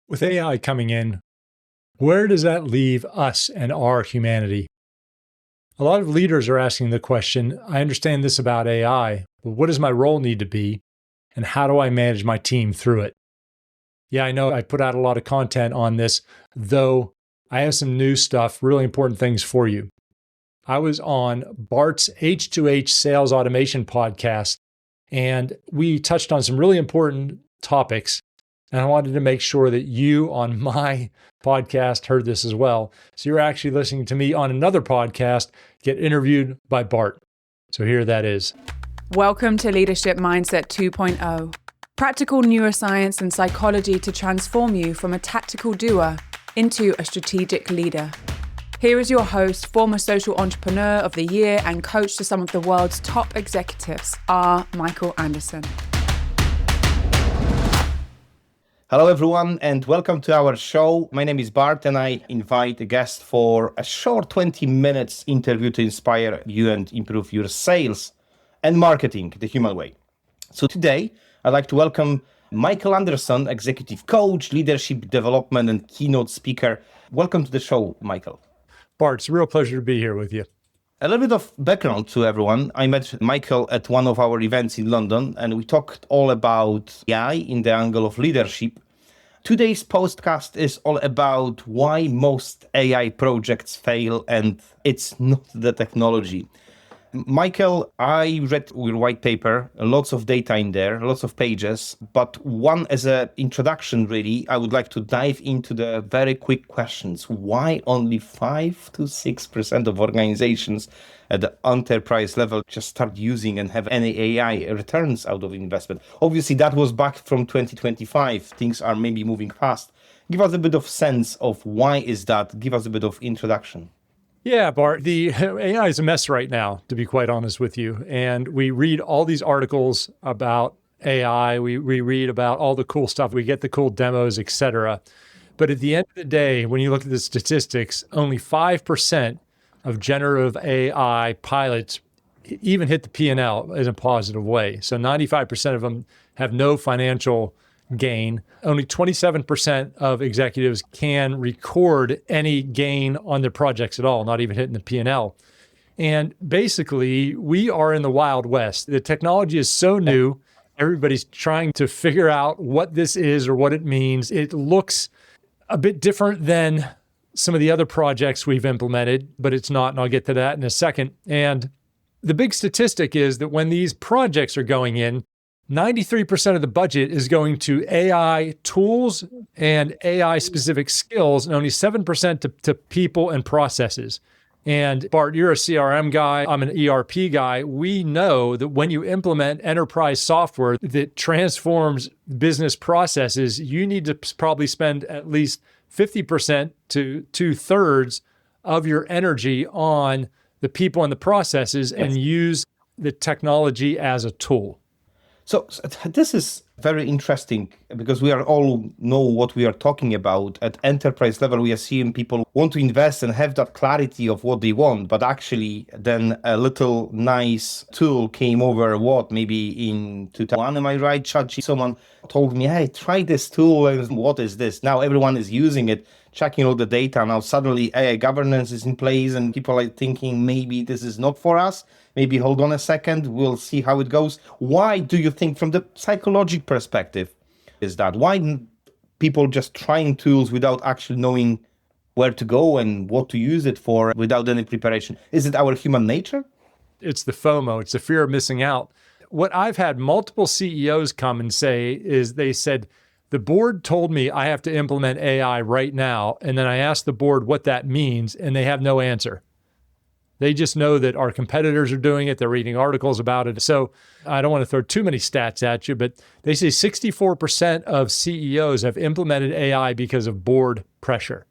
With AI coming in, where does that leave us and our humanity? A lot of leaders are asking the question, I understand this about AI, but what does my role need to be? And how do I manage my team through it? Yeah, I know I put out a lot of content on this, though I have some new stuff, really important things for you. I was on Bart's H2H sales automation podcast, and we touched on some really important topics. And I wanted to make sure that you on my podcast heard this as well. So you're actually listening to me on another podcast get interviewed by Bart. So here that is. Welcome to Leadership Mindset 2.0. Practical neuroscience and psychology to transform you from a tactical doer into a strategic leader. Here is your host, former social entrepreneur of the year and coach to some of the world's top executives, R. Michael Anderson. Hello, everyone, and welcome to our show. My name is Bart, and I invite a guest for a short 20 minutes interview to inspire you and improve your sales and marketing the human way. So today, I'd like to welcome Michael Anderson, executive coach, leadership development, and keynote speaker. Welcome to the show, Michael. Bart, it's a real pleasure to be here with you. A little bit of background to everyone. I met Michael at one of our events in London, and we talked all about AI in the angle of leadership. Today's podcast is all about why most AI projects fail, and it's not the technology. Michael, I read your white paper, lots of data in there, lots of pages, but one as an introduction, really, I would like to dive into the very quick questions. Why only 5 to 6% of organizations at the enterprise level just start using and have any AI returns out of investment? Obviously, that was back from 2025. Things are maybe moving fast. Give us a bit of sense of why is that. Give us a bit of introduction. Yeah, Bart, the AI is a mess right now, to be quite honest with you. And we read all these articles about AI. We read about all the cool stuff. We get the cool demos, et cetera. But at the end of the day, when you look at the statistics, only 5% of generative AI pilots even hit the P&L in a positive way. So 95% of them have no financial gain. Only 27% of executives can record any gain on their projects at all, not even hitting the P&L. And basically, we are in the Wild West. The technology is so new. Everybody's trying to figure out what this is or what it means. It looks a bit different than some of the other projects we've implemented, but it's not, and I'll get to that in a second. And the big statistic is that when these projects are going in, 93% of the budget is going to AI tools and AI specific skills, and only 7% to people and processes. And Bart, you're a CRM guy, I'm an ERP guy. We know that when you implement enterprise software that transforms business processes, you need to probably spend at least 50% to 2/3 of your energy on the people and the processes and use the technology as a tool. So this is very interesting because we are all know what we are talking about. At enterprise level, we assume people want to invest and have that clarity of what they want, but actually then a little nice tool came over maybe in 2001, am I right? Someone told me, hey, try this tool, and what is this? Now everyone is using it, checking all the data. Now suddenly AI governance is in place and people are thinking maybe this is not for us. Maybe hold on a second, we'll see how it goes. Why do you think from the psychological perspective is that? Why people just trying tools without actually knowing where to go and what to use it for without any preparation? Is it our human nature? It's the FOMO, it's the fear of missing out. What I've had multiple CEOs come and say is they said, the board told me I have to implement AI right now. And then I asked the board what that means, and they have no answer. They just know that our competitors are doing it. They're reading articles about it. So I don't want to throw too many stats at you, but they say 64% of CEOs have implemented AI because of board pressure,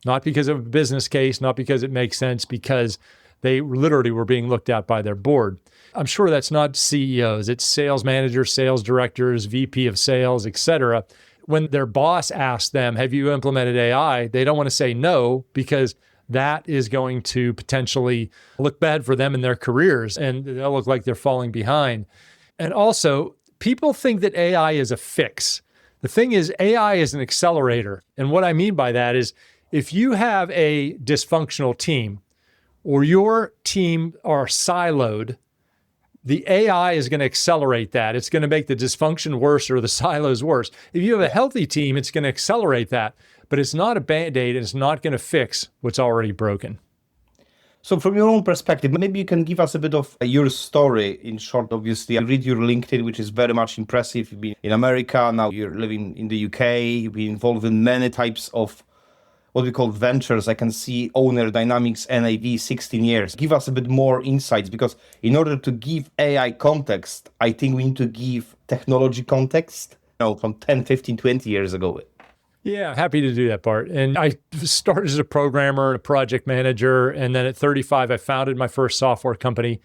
not because of a business case, not because it makes sense, because they literally were being looked at by their board. I'm sure that's not CEOs. It's sales managers, sales directors, VP of sales, et cetera. When their boss asks them, have you implemented AI? They don't want to say no, because that is going to potentially look bad for them in their careers, and they'll look like they're falling behind. And also, people think that AI is a fix. The thing is, AI is an accelerator. And what I mean by that is if you have a dysfunctional team or your team are siloed, the AI is going to accelerate that. It's going to make the dysfunction worse or the silos worse. If you have a healthy team, it's going to accelerate that. But it's not a Band-Aid, and it's not going to fix what's already broken. So from your own perspective, maybe you can give us a bit of your story in short. Obviously, I read your LinkedIn, which is very much impressive. You've been in America, now you're living in the UK, you've been involved in many types of what we call ventures. I can see owner dynamics, NAV, 16 years. Give us a bit more insights, because in order to give AI context, I think we need to give technology context, from 10, 15, 20 years ago. Yeah, happy to do that, Bart. And I started as a programmer, a project manager, and then at 35, I founded my first software company.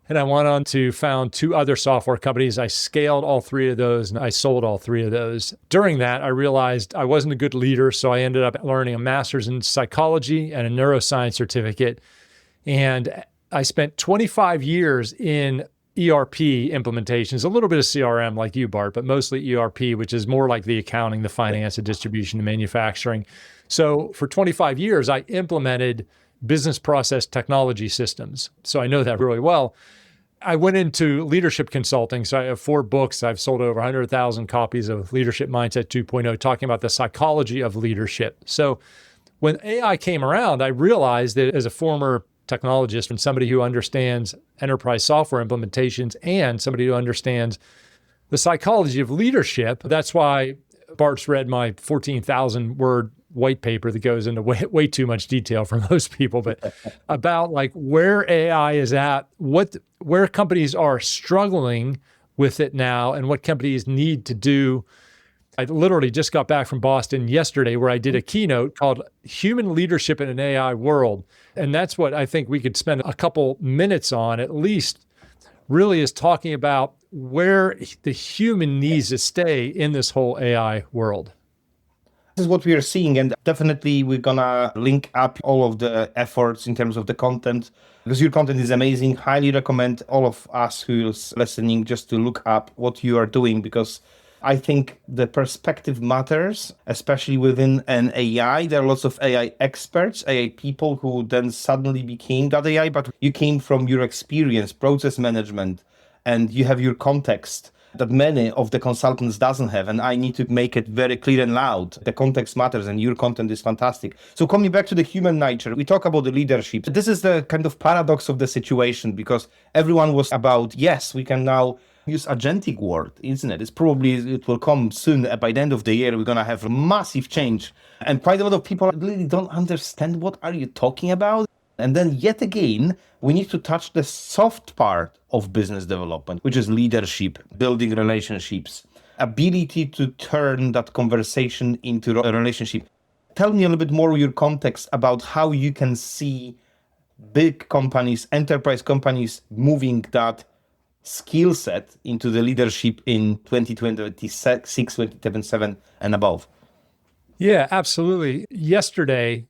And I went on to found 2 other software companies. I scaled all 3 of those, and I sold all 3 of those. During that, I realized I wasn't a good leader, so I ended up learning a master's in psychology and a neuroscience certificate. And I spent 25 years in ERP implementations, a little bit of CRM like you, Bart, but mostly ERP, which is more like the accounting, the finance, the distribution, the manufacturing. So for 25 years, I implemented business process technology systems. So I know that really well. I went into leadership consulting. So I have 4 books. I've sold over 100,000 copies of Leadership Mindset 2.0, talking about the psychology of leadership. So when AI came around, I realized that as a former technologist and somebody who understands enterprise software implementations and somebody who understands the psychology of leadership, that's why Bart's read my 14,000 word white paper that goes into way too much detail for most people, but about like where AI is at, where companies are struggling with it now and what companies need to do. I literally just got back from Boston yesterday where I did a keynote called Human Leadership in an AI World. And that's what I think we could spend a couple minutes on at least, really is talking about where the human needs to stay in this whole AI world. This is what we are seeing, and definitely we're gonna link up all of the efforts in terms of the content, because your content is amazing. Highly recommend all of us who's listening just to look up what you are doing, because I think the perspective matters, especially within an AI. There are lots of AI experts, AI people who then suddenly became that AI, but you came from your experience, process management, and you have your context that many of the consultants doesn't have. And I need to make it very clear and loud. The context matters, and your content is fantastic. So coming back to the human nature, we talk about the leadership. This is the kind of paradox of the situation, because everyone was about, yes, we can now use agentic word, isn't it? It will come soon. By the end of the year, we're going to have a massive change. And quite a lot of people really don't understand what are you talking about. And then yet again, we need to touch the soft part of business development, which is leadership, building relationships, ability to turn that conversation into a relationship. Tell me a little bit more your context about how you can see big companies, enterprise companies moving that skill set into the leadership in 2026, 2027 and above. Yeah, absolutely. Yesterday,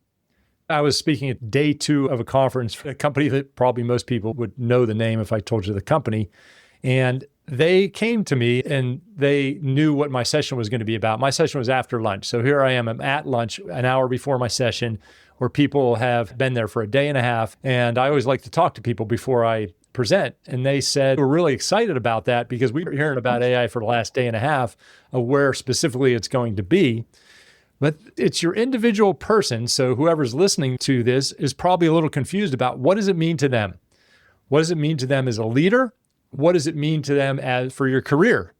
I was speaking at day 2 of a conference for a company that probably most people would know the name if I told you the company. And they came to me and they knew what my session was going to be about. My session was after lunch. So here I am, I'm at lunch an hour before my session, where people have been there for a day and a half. And I always like to talk to people before I present. And they said, we're really excited about that because we were hearing about AI for the last day and a half of where specifically it's going to be. But it's your individual person. So whoever's listening to this is probably a little confused about what does it mean to them? What does it mean to them as a leader? What does it mean to them as for your career?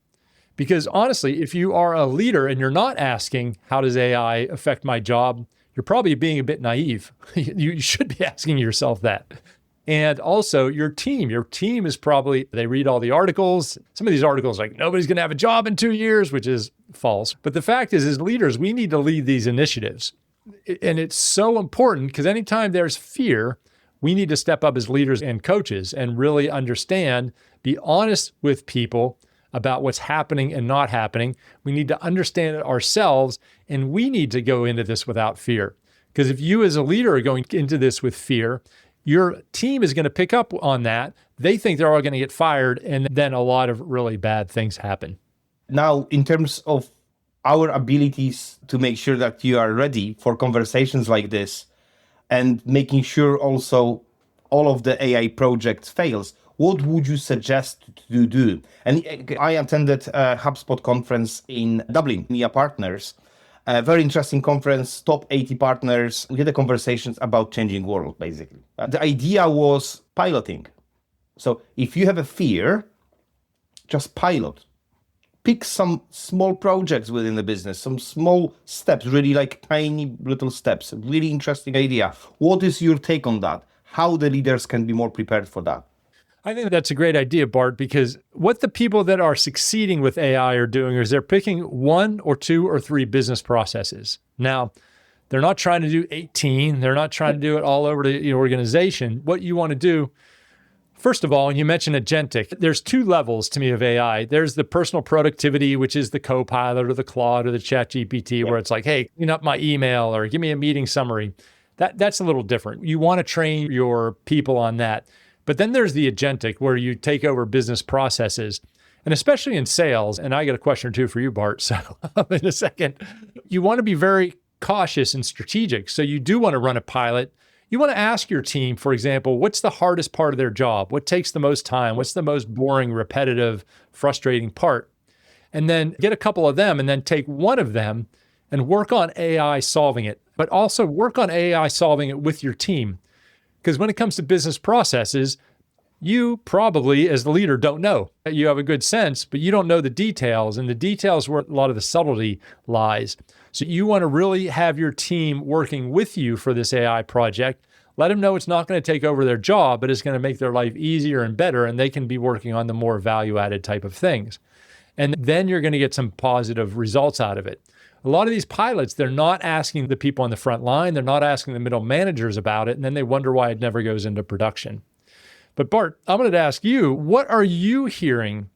Because honestly, if you are a leader and you're not asking, how does AI affect my job? You're probably being a bit naive. You should be asking yourself that. And also your team is probably, they read all the articles. Some of these articles like nobody's going to have a job in 2 years, which is false. But the fact is, as leaders, we need to lead these initiatives. And it's so important because anytime there's fear, we need to step up as leaders and coaches and really understand, be honest with people about what's happening and not happening. We need to understand it ourselves, and we need to go into this without fear. Because if you as a leader are going into this with fear, your team is going to pick up on that. They think they're all going to get fired, and then a lot of really bad things happen. Now, in terms of our abilities to make sure that you are ready for conversations like this and making sure also all of the AI projects fails, what would you suggest to do? And I attended a HubSpot conference in Dublin, via partners. A very interesting conference, top 80 partners. We had a conversations about changing world, basically. The idea was piloting. So if you have a fear, just pilot. Pick some small projects within the business, some small steps, really like tiny little steps. Really interesting idea. What is your take on that? How the leaders can be more prepared for that? I think that's a great idea, Bart, because what the people that are succeeding with AI are doing is they're picking 1 or 2 or 3 business processes. Now, they're not trying to do 18. They're not trying to do it all over the organization. What you want to do, first of all, and you mentioned agentic, there's 2 levels to me of AI. There's the personal productivity, which is the Copilot or the Claude or the ChatGPT, where it's like, hey, clean up my email or give me a meeting summary. That's a little different. You want to train your people on that. But then there's the agentic, where you take over business processes, and especially in sales. And I got a question or two for you, Bart. So in a second, you want to be very cautious and strategic. So you do want to run a pilot. You want to ask your team, for example, what's the hardest part of their job? What takes the most time? What's the most boring, repetitive, frustrating part? And then get a couple of them and then take one of them and work on AI solving it, but also work on AI solving it with your team. Because when it comes to business processes, you probably, as the leader, don't know. You have a good sense, but you don't know the details, and the details where a lot of the subtlety lies. So you want to really have your team working with you for this AI project. Let them know it's not going to take over their job, but it's going to make their life easier and better, and they can be working on the more value-added type of things. And then you're going to get some positive results out of it. A lot of these pilots, they're not asking the people on the front line. They're not asking the middle managers about it. And then they wonder why it never goes into production. But Bart, I'm going to ask you, what are you hearing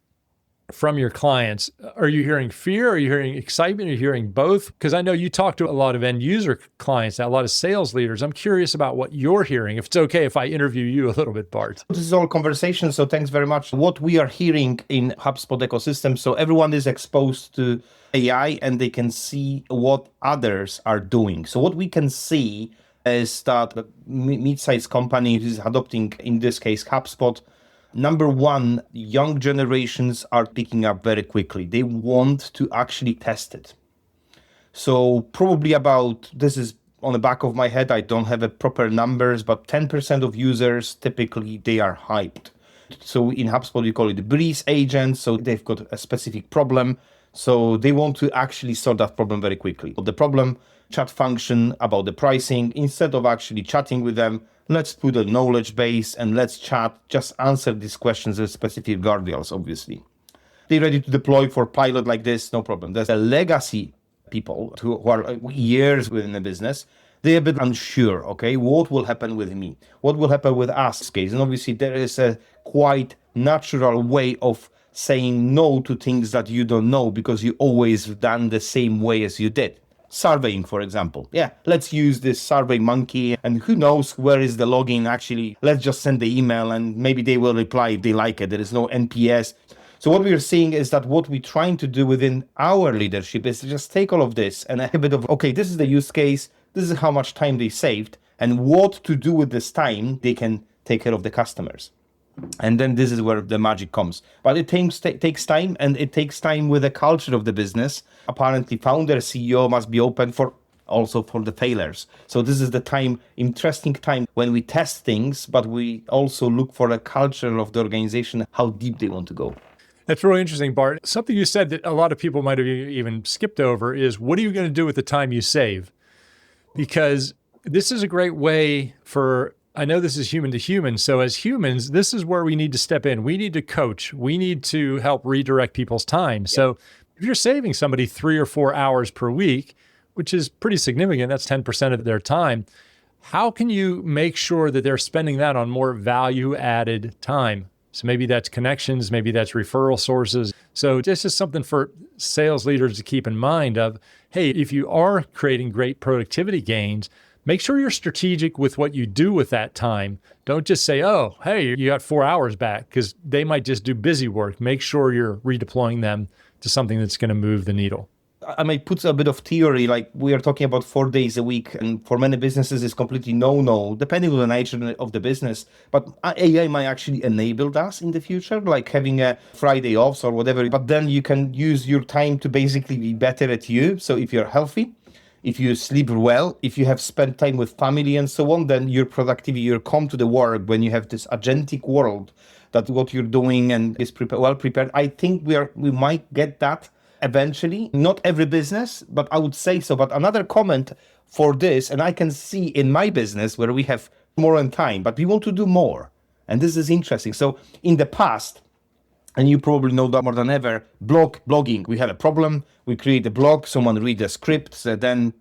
from your clients? Are you hearing fear? Are you hearing excitement? Are you hearing both? Because I know you talk to a lot of end user clients, a lot of sales leaders. I'm curious about what you're hearing. If it's okay if I interview you a little bit, Bart. This is all conversation, so thanks very much. What we are hearing in HubSpot ecosystem, so everyone is exposed to AI and they can see what others are doing. So what we can see is that the mid-sized company is adopting, in this case, HubSpot. Number one, young generations are picking up very quickly. They want to actually test it. So probably about, this is on the back of my head, I don't have a proper numbers, but 10% of users, typically they are hyped. So in HubSpot, we call it the breeze agent. So they've got a specific problem. So they want to actually solve that problem very quickly. The problem, chat function about the pricing, instead of actually chatting with them, let's put a knowledge base and let's chat, just answer these questions with specific guardrails, obviously. They're ready to deploy for pilot like this, no problem. There's a legacy people who are years within the business. They're a bit unsure, okay? What will happen with me? What will happen with us case? And obviously there is a quite natural way of saying no to things that you don't know because you always done the same way as you did. Surveying, for example. Yeah, let's use this survey monkey and who knows where is the login actually. Let's just send the email and maybe they will reply if they like it. There is no NPS. So what we're seeing is that what we're trying to do within our leadership is to just take all of this and a bit of, okay, this is the use case. This is how much time they saved and what to do with this time they can take care of the customers. And then this is where the magic comes. But it takes time, and it takes time with the culture of the business. Apparently, founder, CEO must be open for also for the failures. So this is the time, interesting time when we test things, but we also look for a culture of the organization, how deep they want to go. That's really interesting, Bart. Something you said that a lot of people might have even skipped over is, what are you going to do with the time you save? Because this is a great way for, I know this is human to human. So as humans, this is where we need to step in. We need to coach. We need to help redirect people's time. Yeah. So if you're saving somebody 3 or 4 hours per week, which is pretty significant, that's 10% of their time, how can you make sure that they're spending that on more value-added time? So maybe that's connections, maybe that's referral sources. So this is something for sales leaders to keep in mind of, hey, if you are creating great productivity gains, make sure you're strategic with what you do with that time. Don't just say, oh, hey, you got 4 hours back, because they might just do busy work. Make sure you're redeploying them to something that's going to move the needle. I might put a bit of theory, like we are talking about 4 days a week, and for many businesses it's completely no, depending on the nature of the business. But AI might actually enable us in the future, like having a Friday off or whatever. But then you can use your time to basically be better at you. So if you're healthy, if you sleep well, if you have spent time with family and so on, then your productivity, you come to the work when you have this agentic world that what you're doing and is well prepared. I think we might get that eventually. Not every business, but I would say so. But another comment for this, and I can see in my business where we have more on time, but we want to do more. And this is interesting. So in the past, and you probably know that more than ever, blogging. We had a problem. We create a blog. Someone read the script. Then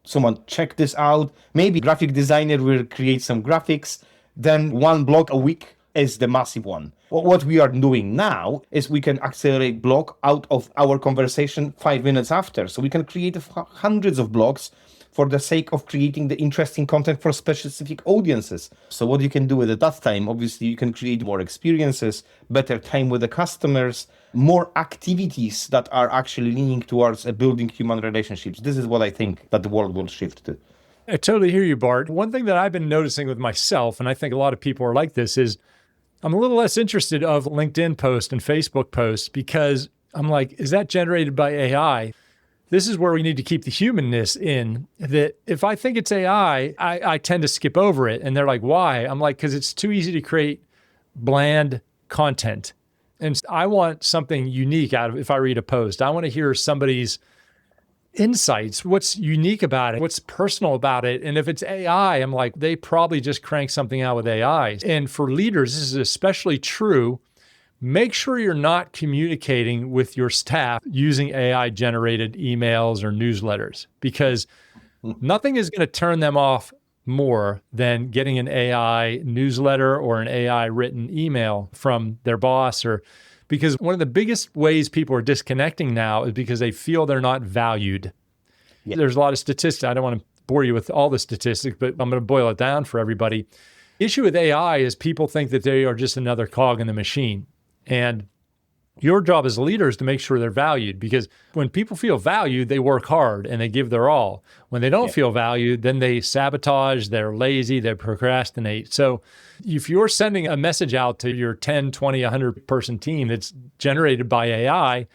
someone check this out. Maybe graphic designer will create some graphics. Then one blog a week is the massive one. What we are doing now is we can accelerate blog out of our conversation 5 minutes after. So we can create hundreds of blogs for the sake of creating the interesting content for specific audiences. So what you can do at that time, obviously you can create more experiences, better time with the customers, more activities that are actually leaning towards building human relationships. This is what I think that the world will shift to. I totally hear you, Bart. One thing that I've been noticing with myself, and I think a lot of people are like this, is I'm a little less interested of LinkedIn posts and Facebook posts because I'm like, is that generated by AI? This is where we need to keep the humanness in, that if I think it's AI, I tend to skip over it. And they're like, why? I'm like, because it's too easy to create bland content. And I want something unique out of if I read a post. I want to hear somebody's insights, what's unique about it, what's personal about it. And if it's AI, I'm like, they probably just crank something out with AI. And for leaders, this is especially true. Make sure you're not communicating with your staff using AI-generated emails or newsletters, because nothing is going to turn them off more than getting an AI newsletter or an AI written email from their boss. Or because one of the biggest ways people are disconnecting now is because they feel they're not valued. Yeah. There's a lot of statistics. I don't want to bore you with all the statistics, but I'm going to boil it down for everybody. The issue with AI is people think that they are just another cog in the machine. And your job as a leader is to make sure they're valued, because when people feel valued, they work hard and they give their all. When they don't feel valued, then they sabotage, they're lazy, they procrastinate. So if you're sending a message out to your 10, 20, 100 person team that's generated by AI,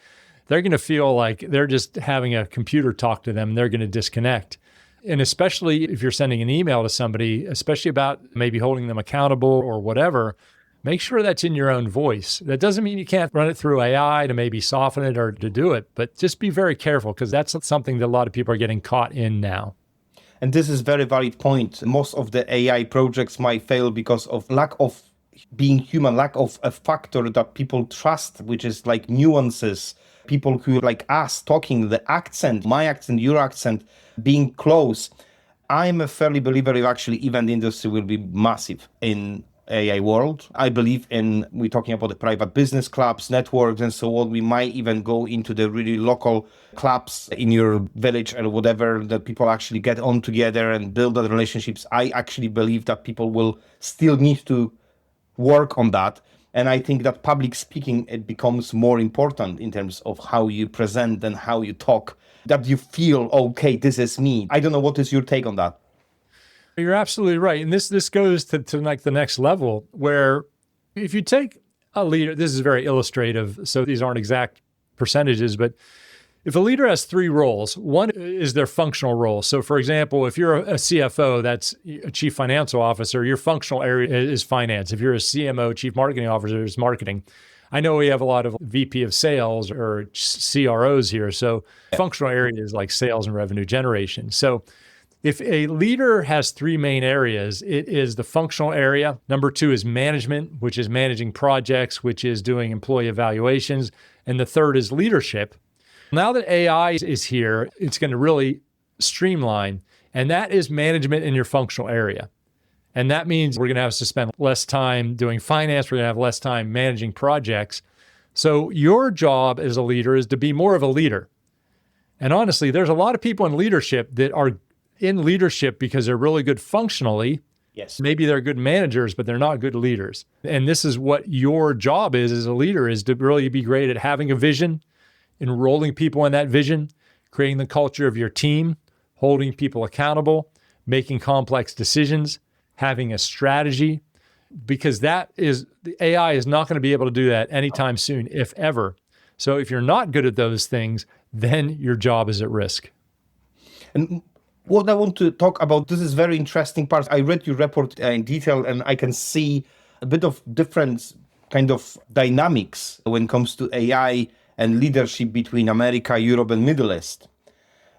they're going to feel like they're just having a computer talk to them and they're going to disconnect. And especially if you're sending an email to somebody, especially about maybe holding them accountable or whatever, make sure that's in your own voice. That doesn't mean you can't run it through AI to maybe soften it or to do it, but just be very careful, because that's something that a lot of people are getting caught in now. And this is a very valid point. Most of the AI projects might fail because of lack of being human, lack of a factor that people trust, which is like nuances. People who like us talking, the accent, my accent, your accent, being close. I'm a fairly believer if actually event industry will be massive in AI world. I believe we're talking about the private business clubs, networks, and so on. We might even go into the really local clubs in your village or whatever, that people actually get on together and build the relationships. I actually believe that people will still need to work on that. And I think that public speaking, it becomes more important in terms of how you present and how you talk, that you feel, okay, this is me. I don't know, what is your take on that? You're absolutely right. And this goes to like the next level, where if you take a leader, this is very illustrative, so these aren't exact percentages, but if a leader has 3 roles, one is their functional role. So for example, if you're a CFO, that's a chief financial officer, your functional area is finance. If you're a CMO, chief marketing officer, is marketing. I know we have a lot of VP of sales or CROs here. So functional area is like sales and revenue generation. So if a leader has 3 main areas, it is the functional area. Number 2 is management, which is managing projects, which is doing employee evaluations. And the third is leadership. Now that AI is here, it's going to really streamline. And that is management in your functional area. And that means we're going to have to spend less time doing finance. We're going to have less time managing projects. So your job as a leader is to be more of a leader. And honestly, there's a lot of people in leadership that are in leadership because they're really good functionally. Yes. Maybe they're good managers, but they're not good leaders. And this is what your job is as a leader, is to really be great at having a vision, enrolling people in that vision, creating the culture of your team, holding people accountable, making complex decisions, having a strategy, because the AI is not going to be able to do that anytime soon, if ever. So if you're not good at those things, then your job is at risk. And what I want to talk about, this is very interesting part. I read your report in detail, and I can see a bit of different kind of dynamics when it comes to AI and leadership between America, Europe, and Middle East.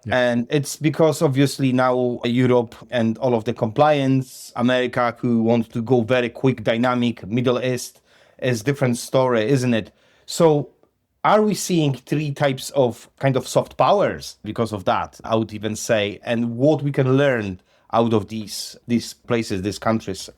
Yeah. And it's because obviously now Europe and all of the compliance, America who wants to go very quick, dynamic, Middle East is different story, isn't it? So are we seeing three types of kind of soft powers because of that, I would even say, and what we can learn out of these places, these countries?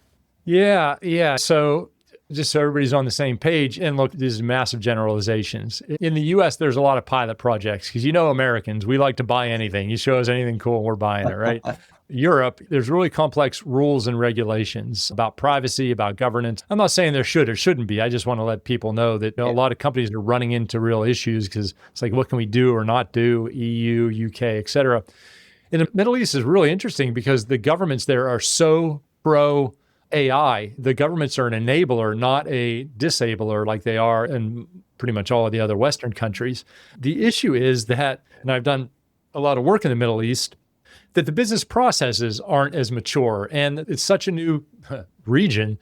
Yeah. So just so everybody's on the same page, and look, these are massive generalizations. In the US, there's a lot of pilot projects because Americans, we like to buy anything. You show us anything cool, we're buying it, right? Europe, there's really complex rules and regulations about privacy, about governance. I'm not saying there should or shouldn't be. I just want to let people know that a lot of companies are running into real issues because it's like, what can we do or not do? EU, UK, et cetera. In the Middle East is really interesting because the governments there are so pro AI. The governments are an enabler, not a disabler like they are in pretty much all of the other Western countries. The issue is that, and I've done a lot of work in the Middle East, that the business processes aren't as mature. And it's such a new region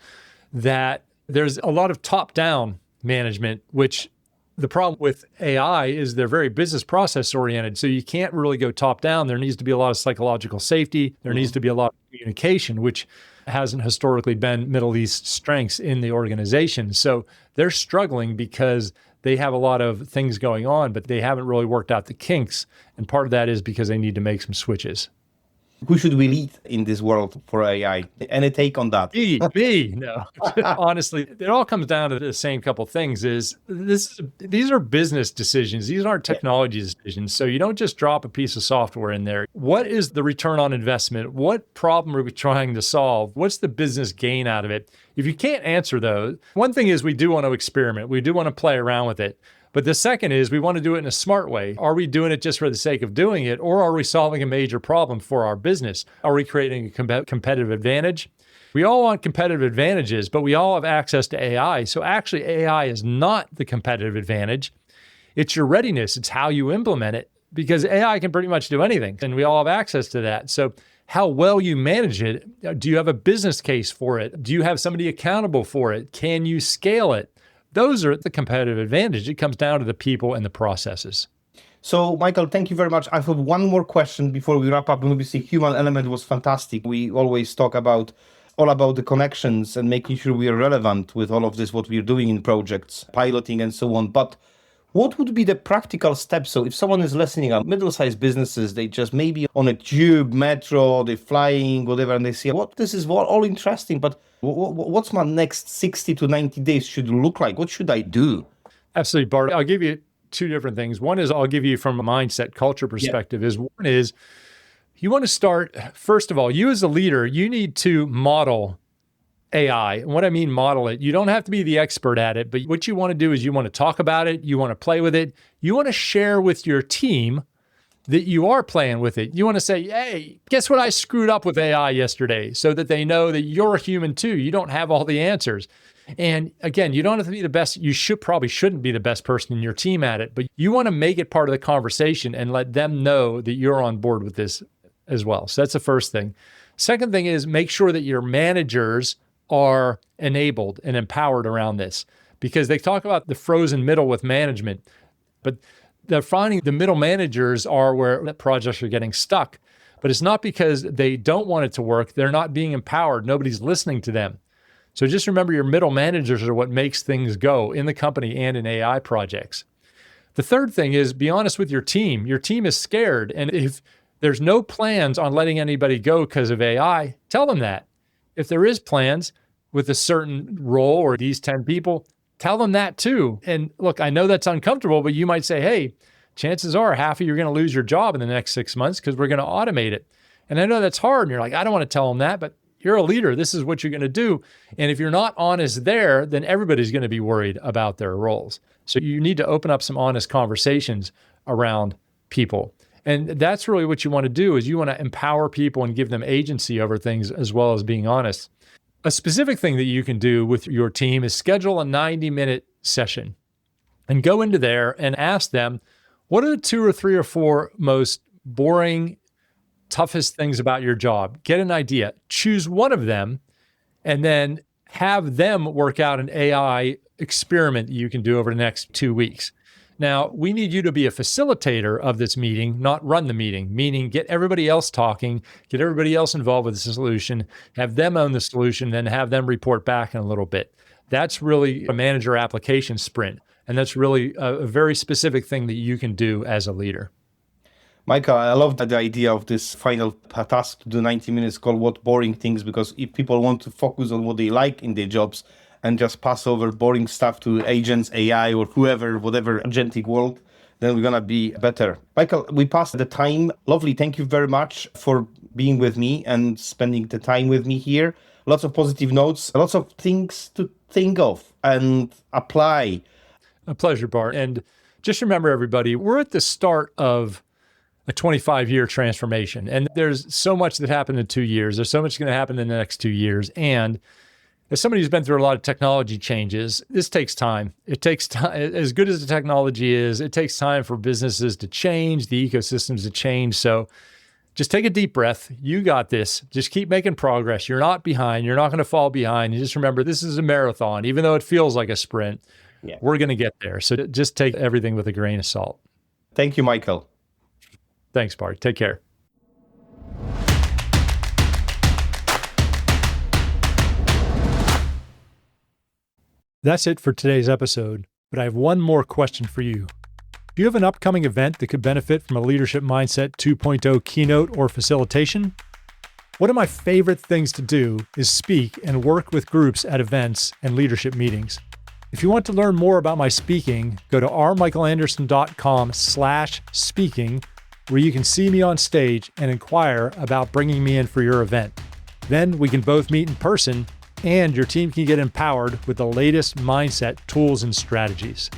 that there's a lot of top-down management, which the problem with AI is they're very business process oriented. So you can't really go top-down. There needs to be a lot of psychological safety. There needs to be a lot of communication, which hasn't historically been Middle East strengths in the organization. So they're struggling because they have a lot of things going on, but they haven't really worked out the kinks. And part of that is because they need to make some switches. Who should we lead in this world for AI? Any take on that? No. Honestly, it all comes down to the same couple things these are business decisions. These aren't technology decisions. So you don't just drop a piece of software in there. What is the return on investment? What problem are we trying to solve? What's the business gain out of it? If you can't answer those, one thing is we do want to experiment. We do want to play around with it. But the second is we want to do it in a smart way. Are we doing it just for the sake of doing it, or are we solving a major problem for our business? Are we creating a competitive advantage? We all want competitive advantages, but we all have access to AI. So actually AI is not the competitive advantage. It's your readiness. It's how you implement it, because AI can pretty much do anything and we all have access to that. So how well you manage it, do you have a business case for it? Do you have somebody accountable for it? Can you scale it? Those are the competitive advantage. It comes down to the people and the processes. So, Michael, thank you very much. I have one more question before we wrap up. And obviously, human element was fantastic. We always talk about the connections and making sure we are relevant with all of this, what we're doing in projects, piloting and so on. But what would be the practical steps? So if someone is listening, middle-sized businesses, they just maybe on a tube, metro, they're flying, whatever, and they say, this is all interesting, but what's my next 60 to 90 days should look like? What should I do? Absolutely, Bart. I'll give you two different things. One is I'll give you from a mindset culture perspective one is you want to start, first of all, you as a leader, you need to model AI. And what I mean model it, you don't have to be the expert at it, but what you want to do is you want to talk about it, you want to play with it, you want to share with your team that you are playing with it. You want to say, hey, guess what I screwed up with AI yesterday, so that they know that you're a human too. You don't have all the answers. And again, you don't have to be the best. You shouldn't be the best person in your team at it, but you want to make it part of the conversation and let them know that you're on board with this as well. So that's the first thing. Second thing is make sure that your managers are enabled and empowered around this, because they talk about the frozen middle with management, but they're finding the middle managers are where projects are getting stuck. But it's not because they don't want it to work. They're not being empowered. Nobody's listening to them. So just remember, your middle managers are what makes things go in the company and in AI projects. The third thing is be honest with your team. Your team is scared. And if there's no plans on letting anybody go because of AI, tell them that. If there is plans with a certain role or these 10 people, tell them that too. And look, I know that's uncomfortable, but you might say, hey, chances are half of you are going to lose your job in the next 6 months because we're going to automate it. And I know that's hard. And you're like, I don't want to tell them that, but you're a leader. This is what you're going to do. And if you're not honest there, then everybody's going to be worried about their roles. So you need to open up some honest conversations around people. And that's really what you want to do is you want to empower people and give them agency over things as well as being honest. A specific thing that you can do with your team is schedule a 90-minute session and go into there and ask them, what are the 2 or 3 or 4 most boring, toughest things about your job? Get an idea, choose one of them, and then have them work out an AI experiment that you can do over the next 2 weeks. Now, we need you to be a facilitator of this meeting, not run the meeting, meaning get everybody else talking, get everybody else involved with the solution, have them own the solution, then have them report back in a little bit. That's really a manager application sprint. And that's really a very specific thing that you can do as a leader. Michael, I love the idea of this final task to do 90 minutes called What Boring Things, because if people want to focus on what they like in their jobs and just pass over boring stuff to agents, AI, or whoever, whatever agentic world, then we're going to be better. Michael, we passed the time. Lovely. Thank you very much for being with me and spending the time with me here. Lots of positive notes, lots of things to think of and apply. A pleasure, Bart. And just remember, everybody, we're at the start of a 25-year transformation. And there's so much that happened in 2 years. There's so much going to happen in the next 2 years. And as somebody who's been through a lot of technology changes, this takes time. It takes time. As good as the technology is, it takes time for businesses to change, the ecosystems to change. So just take a deep breath. You got this. Just keep making progress. You're not behind. You're not going to fall behind. And just remember, this is a marathon. Even though it feels like a sprint, we're going to get there. So just take everything with a grain of salt. Thank you, Michael. Thanks, Bart. Take care. That's it for today's episode, but I have one more question for you. Do you have an upcoming event that could benefit from a Leadership Mindset 2.0 keynote or facilitation? One of my favorite things to do is speak and work with groups at events and leadership meetings. If you want to learn more about my speaking, go to rmichaelanderson.com/speaking, where you can see me on stage and inquire about bringing me in for your event. Then we can both meet in person and your team can get empowered with the latest mindset tools and strategies.